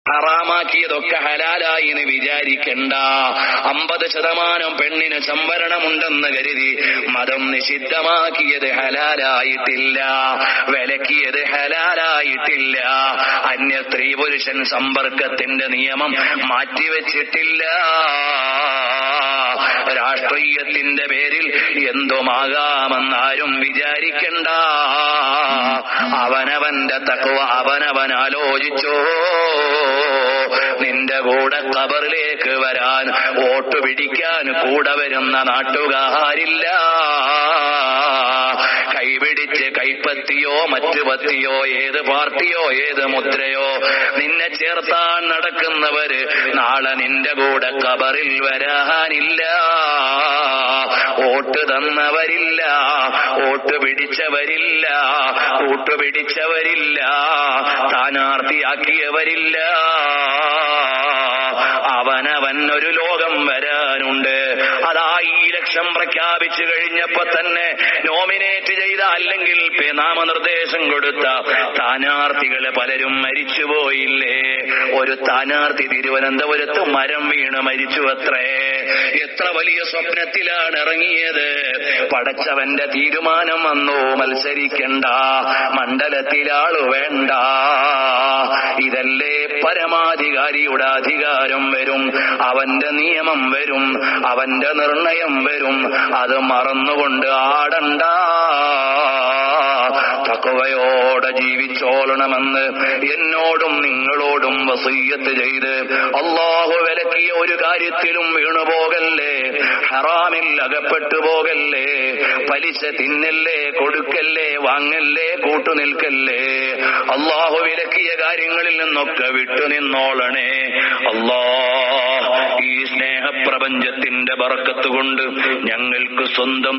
ഹറാമാക്കിയതൊക്കെ ഹലാലായി എന്ന് വിചാരിക്കണ്ട. 50% പെണ്ണിന് സംവരണമുണ്ടെന്ന് കരുതി മതം നിഷിദ്ധമാക്കിയത് ഹലാലായിട്ടില്ല, വിലക്കിയത് ഹലാലായിട്ടില്ല. അന്യ സ്ത്രീ പുരുഷൻ സമ്പർക്കത്തിന്റെ നിയമം മാറ്റിവെച്ചിട്ടില്ല. രാഷ്ട്രീയത്തിന്റെ പേരിൽ എന്തുമാകാമെന്നാരും വിചാരിക്കണ്ട. അവനവന്റെ തഖ്വ അവനവൻ ആലോചിച്ചോ. നിന്റെ കൂടെ ഖബറിലേക്ക് വരാൻ, വോട്ട് പിടിക്കാൻ കൂടെ വരുന്ന നാട്ടുകാരില്ല. കൈപിടിച്ച് കൈപ്പത്തിയോ മറ്റു പത്തിയോ ഏത് പാർട്ടിയോ ഏത് മുദ്രയോ നിന്നെ ചേർത്താൻ നടക്കുന്നവര് നാളെ നിന്റെ കൂടെ ഖബറിൽ വരാനില്ല. വോട്ട് തന്നവരില്ല, വോട്ട് പിടിച്ചവരില്ല, കൂട്ടുപിടിച്ചവരില്ല, സ്ഥാനാർത്ഥിയാക്കിയവരില്ല. അവനവൻ ഒരു ലോകം വരാനുണ്ട്. അതാ ഈ ഇലക്ഷൻ പ്രഖ്യാപിച്ചു കഴിഞ്ഞപ്പോ തന്നെ നോമിനേറ്റ് ചെയ്ത അല്ലെങ്കിൽ നാമനിർദ്ദേശം കൊടുത്ത സ്ഥാനാർത്ഥികള് പലരും മരിച്ചുപോയില്ലേ? ഒരു സ്ഥാനാർത്ഥി തിരുവനന്തപുരത്ത് മരം വീണ് മരിച്ചു അത്രേ. എത്ര വലിയ സ്വപ്നത്തിലാണ് ഇറങ്ങിയത്. പടച്ചവന്റെ തീരുമാനം വന്നു, മത്സരിക്കണ്ട, മണ്ഡലത്തിലാളു വേണ്ട. ഇതല്ലേ പരമാധികാരിയുടെ അധികാരം വരും, അവന്റെ നിയമം വരും, അവന്റെ നിർണയം വരും. അത് മറന്നുകൊണ്ട് ആടണ്ട. തഖ്വയോടെ ജീവിച്ചോളണമെന്ന് എന്നോടും നിങ്ങളോടും വസിയ്യത്ത് ചെയ്ത് അല്ലാഹു വിലക്കിയ ഒരു കാര്യത്തിലും വീണുപോകല്ലേ, ഹറാമിൽ അകപ്പെട്ടു പോകല്ലേ, പലിശ തിന്നല്ലേ, കൊടുക്കല്ലേ, വാങ്ങല്ലേ, കൂട്ടുനിൽക്കല്ലേ. അല്ലാഹു വിലക്കിയ കാര്യങ്ങളിൽ നിന്നൊക്കെ വിട്ടുനിന്നോളണേ. അല്ലാഹ് ഈ സ്നേഹപ്രപഞ്ചത്തിന്റെ ബർക്കത്ത് കൊണ്ട് ഞങ്ങൾക്ക് സ്വന്തം